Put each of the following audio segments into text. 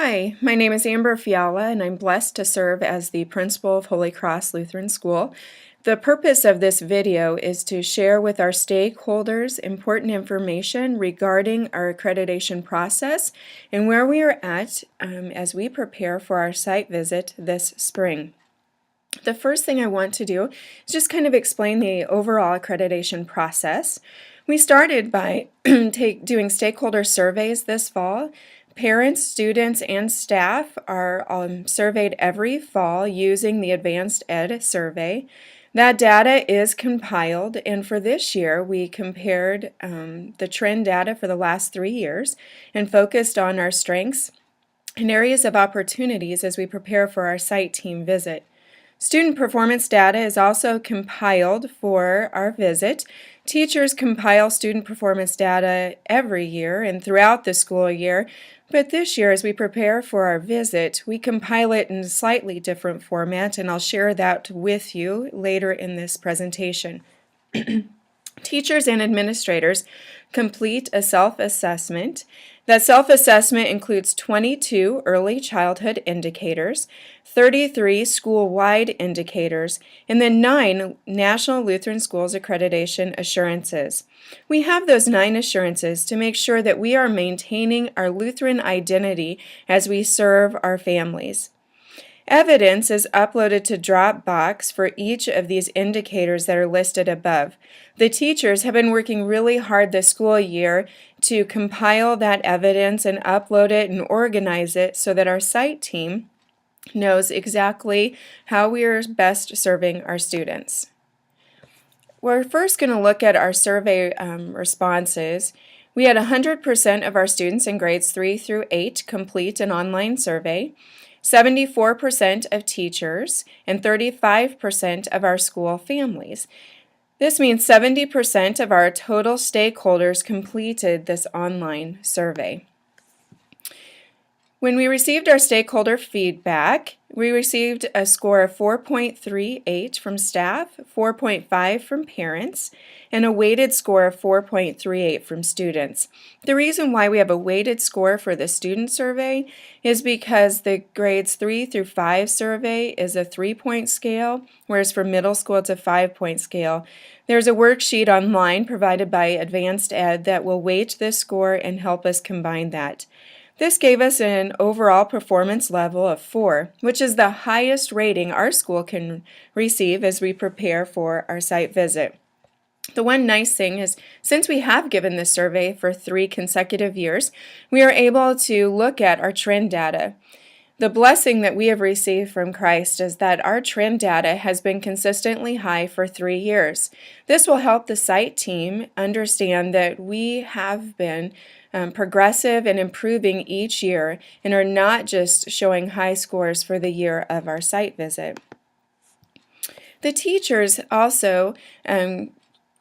Hi, my name is Amber Fiala, and I'm blessed to serve as the principal of Holy Cross Lutheran School. The purpose of this video is to share with our stakeholders important information regarding our accreditation process and where we are at as we prepare for our site visit this spring. The first thing I want to do is just kind of explain the overall accreditation process. We started by doing stakeholder surveys this fall. Parents, students, and staff are surveyed every fall using the Advanced Ed survey. That data is compiled, and for this year we compared the trend data for the last 3 years and focused on our strengths and areas of opportunities as we prepare for our site team visit. Student performance data is also compiled for our visit. Teachers compile student performance data every year and throughout the school year, but this year as we prepare for our visit, we compile it in a slightly different format, and I'll share that with you later in this presentation. Teachers and administrators complete a self-assessment. That self-assessment includes 22 early childhood indicators, 33 school-wide indicators, and then 9 National Lutheran Schools Accreditation Assurances. We have those 9 assurances to make sure that we are maintaining our Lutheran identity as we serve our families. Evidence is uploaded to Dropbox for each of these indicators that are listed above. The teachers have been working really hard this school year to compile that evidence and upload it and organize it so that our site team knows exactly how we are best serving our students. We're first going to look at our survey responses. We had 100% of our students in grades 3 through 8 complete an online survey. 74% of teachers and 35% of our school families. This means 70% of our total stakeholders completed this online survey. When we received our stakeholder feedback, we received a score of 4.38 from staff, 4.5 from parents, and a weighted score of 4.38 from students. The reason why we have a weighted score for the student survey is because the grades 3 through 5 survey is a 3-point scale, whereas for middle school it's a 5-point scale. There's a worksheet online provided by Advanced Ed that will weight this score and help us combine that. This gave us an overall performance level of 4, which is the highest rating our school can receive as we prepare for our site visit. The one nice thing is, since we have given this survey for 3 consecutive years, we are able to look at our trend data. The blessing that we have received from Christ is that our trend data has been consistently high for 3 years. This will help the site team understand that we have been progressive and improving each year and are not just showing high scores for the year of our site visit. The teachers also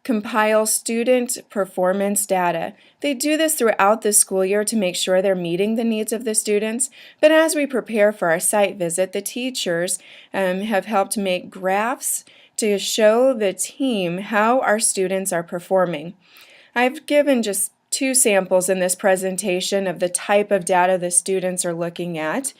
compile student performance data. They do this throughout the school year to make sure they're meeting the needs of the students, but as we prepare for our site visit, the teachers have helped make graphs to show the team how our students are performing. I've given just 2 samples in this presentation of the type of data the students are looking at,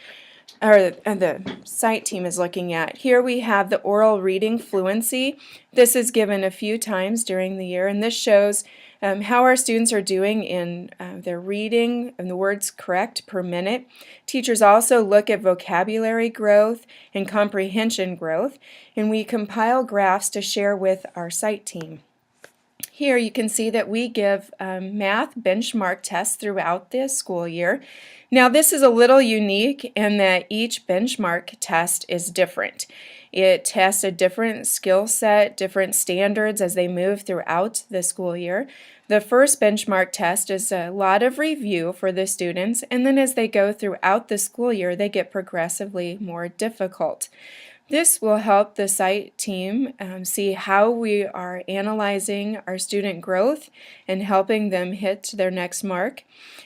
or the site team is looking at. Here we have the oral reading fluency. This is given a few times during the year, and this shows how our students are doing in their reading and the words correct per minute. Teachers also look at vocabulary growth and comprehension growth, and we compile graphs to share with our site team. Here you can see that we give math benchmark tests throughout this school year. Now this is a little unique in that each benchmark test is different. It tests a different skill set, different standards as they move throughout the school year. The first benchmark test is a lot of review for the students, and then as they go throughout the school year, they get progressively more difficult. This will help the site team see how we are analyzing our student growth and helping them hit their next mark.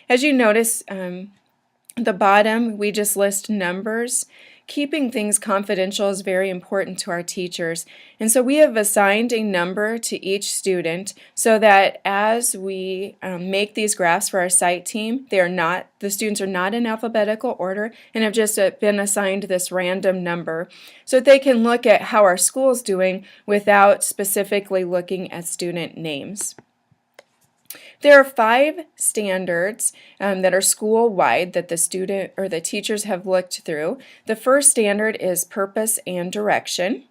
As you notice, the bottom, we just list numbers. keeping things confidential is very important to our teachers. And so we have assigned a number to each student so that as we make these graphs for our site team, the students are not in alphabetical order and have just been assigned this random number so that they can look at how our school is doing without specifically looking at student names. There are 5 standards that are school-wide that the student or the teachers have looked through. The first standard is purpose and direction.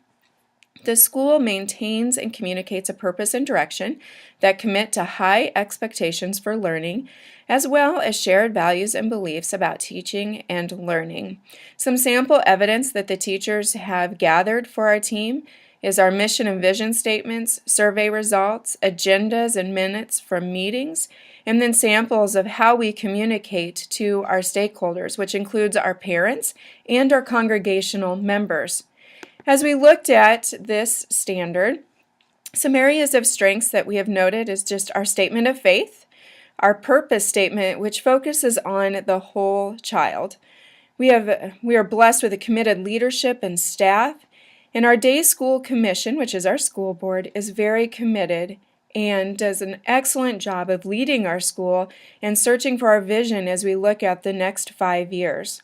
The school maintains and communicates a purpose and direction that commit to high expectations for learning, as well as shared values and beliefs about teaching and learning. Some sample evidence that the teachers have gathered for our team is our mission and vision statements, survey results, agendas and minutes from meetings, and then samples of how we communicate to our stakeholders, which includes our parents and our congregational members. As we looked at this standard, some areas of strengths that we have noted is just our statement of faith, our purpose statement, which focuses on the whole child. We are blessed with a committed leadership and staff, and our day school commission, which is our school board, is very committed and does an excellent job of leading our school and searching for our vision as we look at the next 5 years.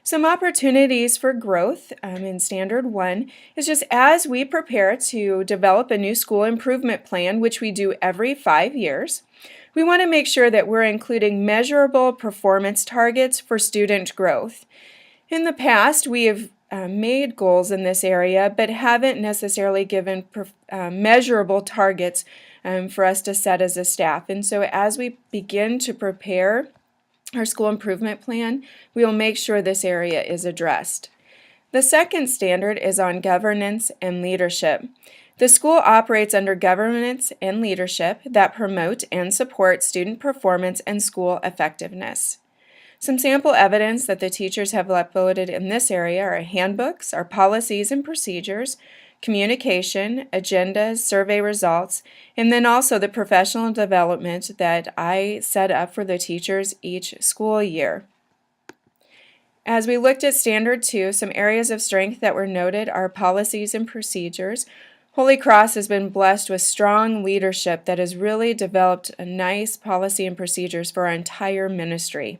Some opportunities for growth in Standard 1 is just as we prepare to develop a new school improvement plan, which we do every 5 years, we want to make sure that we're including measurable performance targets for student growth. In the past, we have made goals in this area, but haven't necessarily given measurable targets for us to set as a staff. And so as we begin to prepare our school improvement plan, we will make sure this area is addressed. The second standard is on governance and leadership. The school operates under governance and leadership that promote and support student performance and school effectiveness. Some sample evidence that the teachers have uploaded in this area are handbooks, our policies and procedures, communication, agendas, survey results, and then also the professional development that I set up for the teachers each school year. As we looked at Standard 2, some areas of strength that were noted are policies and procedures. Holy Cross has been blessed with strong leadership that has really developed a nice policy and procedures for our entire ministry.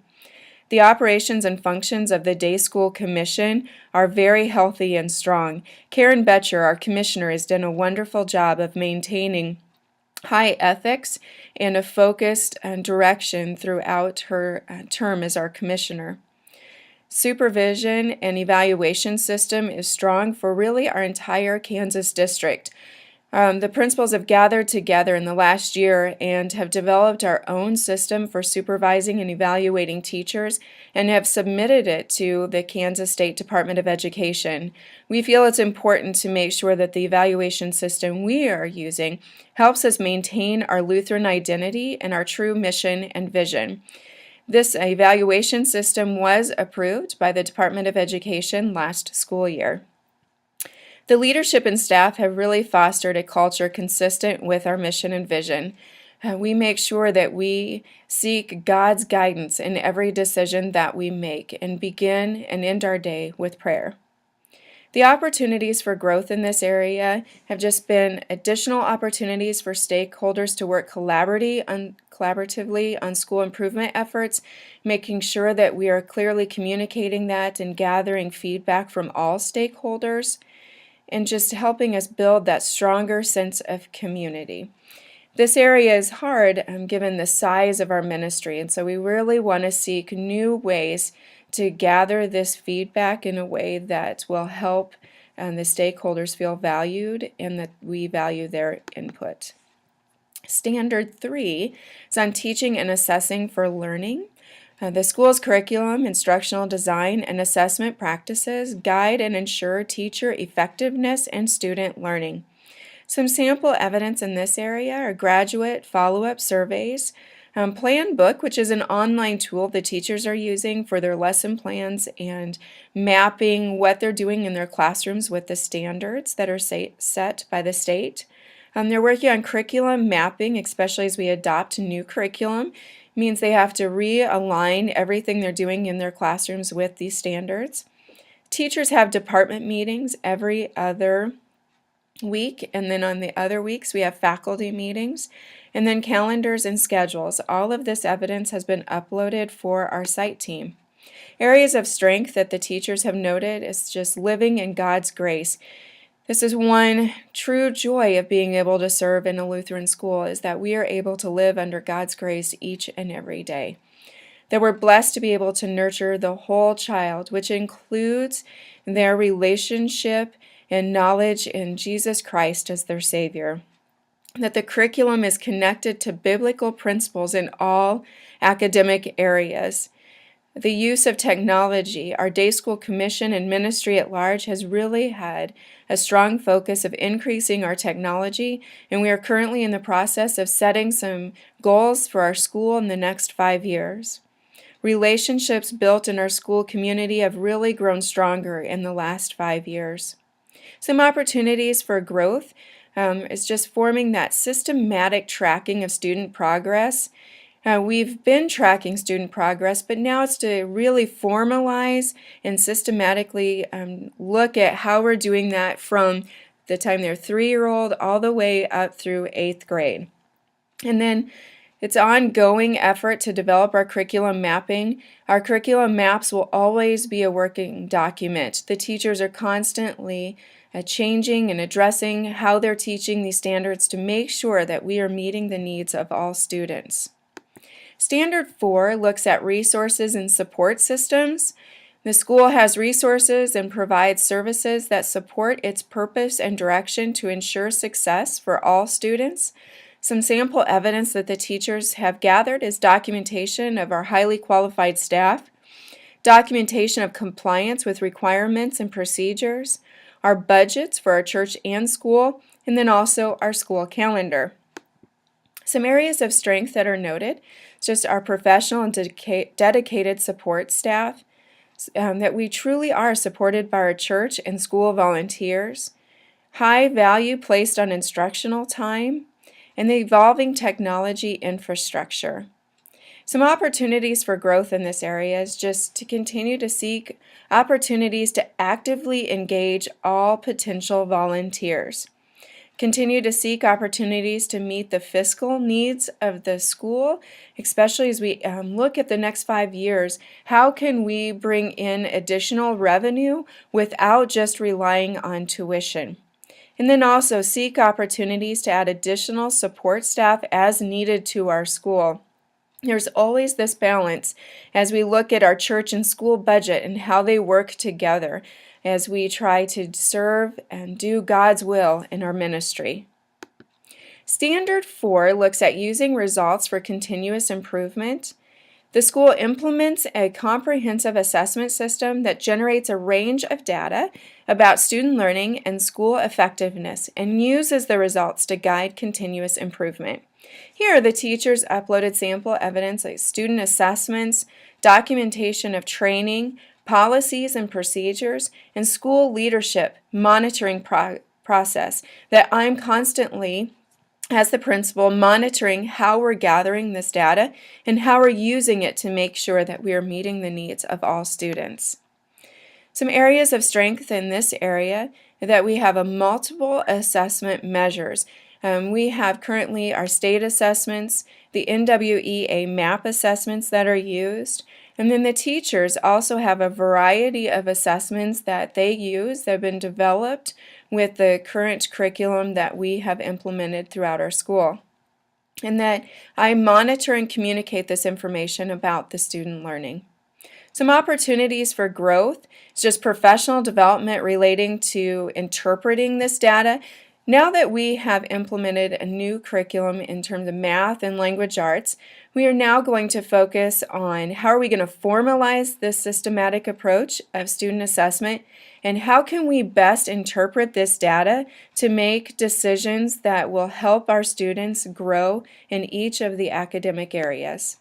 The operations and functions of the Day School Commission are very healthy and strong. Karen Betcher, our commissioner, has done a wonderful job of maintaining high ethics and a focused direction throughout her term as our commissioner. Supervision and evaluation system is strong for really our entire Kansas district. The principals have gathered together in the last year and have developed our own system for supervising and evaluating teachers and have submitted it to the Kansas State Department of Education. We feel it's important to make sure that the evaluation system we are using helps us maintain our Lutheran identity and our true mission and vision. This evaluation system was approved by the Department of Education last school year. The leadership and staff have really fostered a culture consistent with our mission and vision. We make sure that we seek God's guidance in every decision that we make and begin and end our day with prayer. The opportunities for growth in this area have just been additional opportunities for stakeholders to work collaboratively on school improvement efforts, making sure that we are clearly communicating that and gathering feedback from all stakeholders, and just helping us build that stronger sense of community. This area is hard given the size of our ministry, and so we really want to seek new ways to gather this feedback in a way that will help the stakeholders feel valued and that we value their input. Standard 3 is on teaching and assessing for learning. The school's curriculum, instructional design, and assessment practices guide and ensure teacher effectiveness and student learning. Some sample evidence in this area are graduate follow-up surveys, Plan Book, which is an online tool the teachers are using for their lesson plans and mapping what they're doing in their classrooms with the standards that are set by the state. They're working on curriculum mapping, especially as we adopt new curriculum. Means they have to realign everything they're doing in their classrooms with these standards. teachers have department meetings every other week, and then on the other weeks we have faculty meetings, and then calendars and schedules. All of this evidence has been uploaded for our site team. Areas of strength that the teachers have noted is just living in God's grace. This is one true joy of being able to serve in a Lutheran school, is that we are able to live under God's grace each and every day. That we're blessed to be able to nurture the whole child, which includes their relationship and knowledge in Jesus Christ as their Savior. That the curriculum is connected to biblical principles in all academic areas. The use of technology, our day school commission and ministry at large has really had a strong focus of increasing our technology, and we are currently in the process of setting some goals for our school in the next 5 years. Relationships built in our school community have really grown stronger in the last 5 years. Some opportunities for growth is just forming that systematic tracking of student progress. We've been tracking student progress, but now it's to really formalize and systematically look at how we're doing that from the time they're 3-year-old all the way up through 8th grade. And then it's an ongoing effort to develop our curriculum mapping. Our curriculum maps will always be a working document. The teachers are constantly changing and addressing how they're teaching these standards to make sure that we are meeting the needs of all students. Standard 4 looks at resources and support systems. The school has resources and provides services that support its purpose and direction to ensure success for all students. Some sample evidence that the teachers have gathered is documentation of our highly qualified staff, documentation of compliance with requirements and procedures, our budgets for our church and school, and then also our school calendar. Some areas of strength that are noted, just our professional and dedicated support staff, that we truly are supported by our church and school volunteers, high value placed on instructional time, and the evolving technology infrastructure. Some opportunities for growth in this area is just to continue to seek opportunities to actively engage all potential volunteers. Continue to seek opportunities to meet the fiscal needs of the school, especially as we look at the next 5 years. How can we bring in additional revenue without just relying on tuition? And then also seek opportunities to add additional support staff as needed to our school. There's always this balance as we look at our church and school budget and how they work together as we try to serve and do God's will in our ministry. Standard 4 looks at using results for continuous improvement. The school implements a comprehensive assessment system that generates a range of data about student learning and school effectiveness and uses the results to guide continuous improvement. Here, the teachers uploaded sample evidence like student assessments, documentation of training, policies and procedures, and school leadership monitoring process that I'm constantly, as the principal, monitoring how we're gathering this data and how we're using it to make sure that we are meeting the needs of all students. Some areas of strength in this area that we have a multiple assessment measures. We have currently our state assessments, the NWEA MAP assessments that are used, and then the teachers also have a variety of assessments that they use that have been developed with the current curriculum that we have implemented throughout our school. And that I monitor and communicate this information about the student learning. Some opportunities for growth is just professional development relating to interpreting this data. Now that we have implemented a new curriculum in terms of math and language arts, we are now going to focus on how are we going to formalize this systematic approach of student assessment and how can we best interpret this data to make decisions that will help our students grow in each of the academic areas.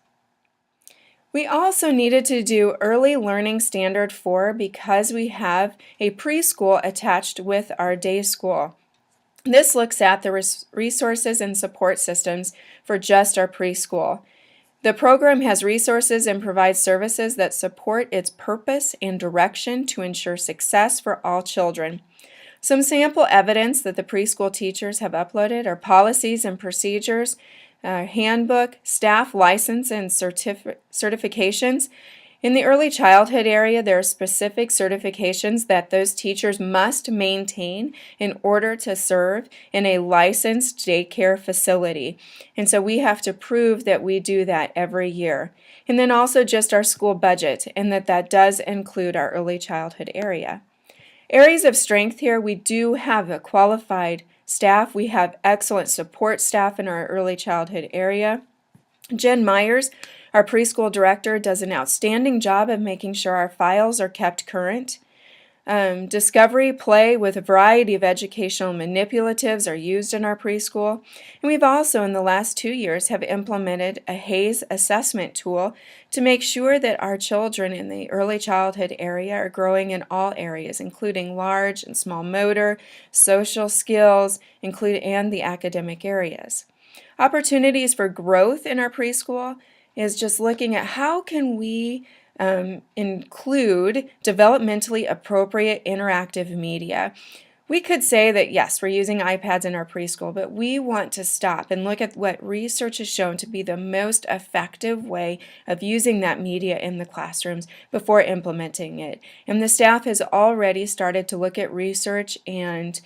We also needed to do Early Learning Standard 4 because we have a preschool attached with our day school. This looks at the resources and support systems for just our preschool. The program has resources and provides services that support its purpose and direction to ensure success for all children. Some sample evidence that the preschool teachers have uploaded are policies and procedures, handbook, staff license, and certifications. In the early childhood area, there are specific certifications that those teachers must maintain in order to serve in a licensed daycare facility. And so we have to prove that we do that every year. And then also just our school budget, and that does include our early childhood area. Areas of strength here, we do have a qualified staff. We have excellent support staff in our early childhood area. Jen Myers, our preschool director, does an outstanding job of making sure our files are kept current. Discovery play with a variety of educational manipulatives are used in our preschool. And we've also, in the last 2 years, have implemented a HAYS assessment tool to make sure that our children in the early childhood area are growing in all areas, including large and small motor, social skills, and the academic areas. Opportunities for growth in our preschool is just looking at how can we include developmentally appropriate interactive media. We could say that yes, we're using iPads in our preschool, but we want to stop and look at what research has shown to be the most effective way of using that media in the classrooms before implementing it. And the staff has already started to look at research and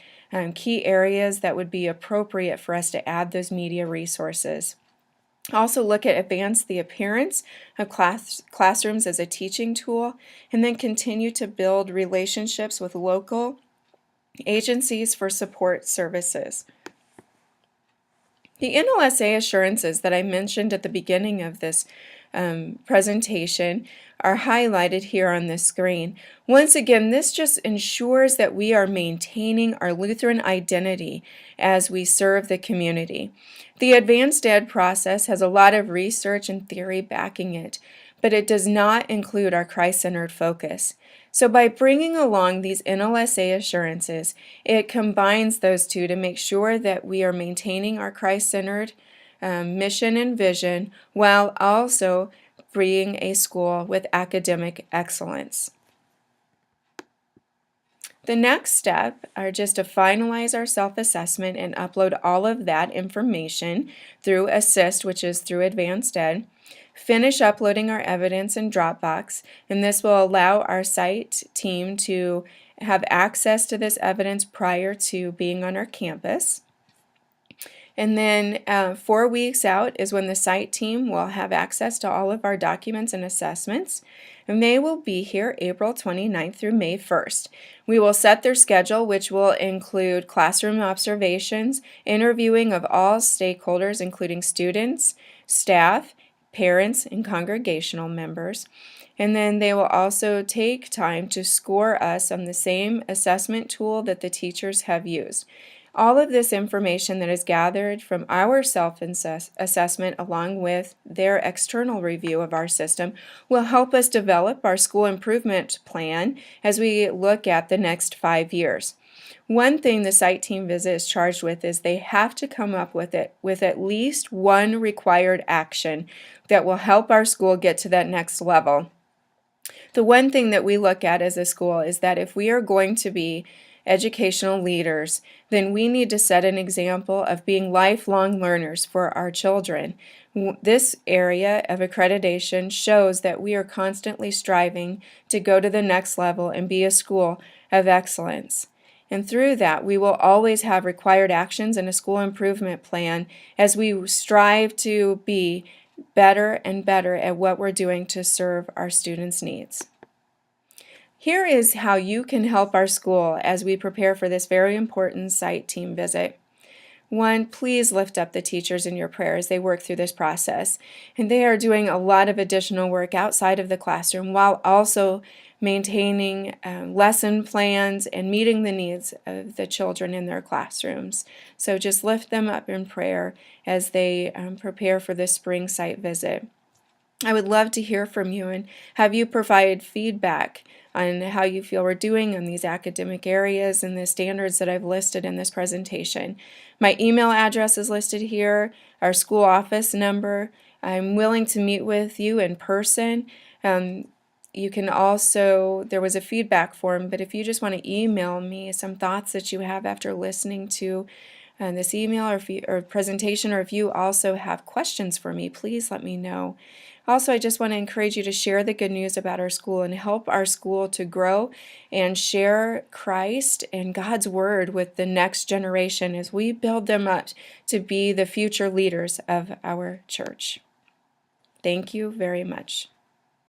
key areas that would be appropriate for us to add those media resources. Also look at advance the appearance of classrooms as a teaching tool, and then continue to build relationships with local agencies for support services. The NLSA Assurances that I mentioned at the beginning of this presentation are highlighted here on this screen. Once again, this just ensures that we are maintaining our Lutheran identity as we serve the community. The Advanced Ed process has a lot of research and theory backing it, but it does not include our Christ-centered focus. So by bringing along these NLSA assurances, it combines those two to make sure that we are maintaining our Christ-centered mission and vision while also being a school with academic excellence. The next step are just to finalize our self-assessment and upload all of that information through Assist, which is through Advanced Ed. Finish uploading our evidence in Dropbox, and this will allow our site team to have access to this evidence prior to being on our campus. And then 4 weeks out is when the site team will have access to all of our documents and assessments. And they will be here April 29th through May 1st. We will set their schedule, which will include classroom observations, interviewing of all stakeholders, including students, staff, parents, and congregational members. And then they will also take time to score us on the same assessment tool that the teachers have used. All of this information that is gathered from our self-assessment along with their external review of our system will help us develop our school improvement plan as we look at the next 5 years. One thing the site team visit is charged with is they have to come up with at least one required action that will help our school get to that next level. The one thing that we look at as a school is that if we are going to be educational leaders, then we need to set an example of being lifelong learners for our children. This area of accreditation shows that we are constantly striving to go to the next level and be a school of excellence. And through that, we will always have required actions and a school improvement plan as we strive to be better and better at what we're doing to serve our students' needs. Here is how you can help our school as we prepare for this very important site team visit. 1, please lift up the teachers in your prayer as they work through this process. And they are doing a lot of additional work outside of the classroom while also maintaining lesson plans and meeting the needs of the children in their classrooms. So just lift them up in prayer as they prepare for this spring site visit. I would love to hear from you and have you provide feedback on how you feel we're doing in these academic areas and the standards that I've listed in this presentation. My email address is listed here, our school office number, I'm willing to meet with you in person. You can also, there was a feedback form, but if you just want to email me some thoughts that you have after listening to this email or presentation, or if you also have questions for me, please let me know. Also, I just want to encourage you to share the good news about our school and help our school to grow and share Christ and God's Word with the next generation as we build them up to be the future leaders of our church. Thank you very much.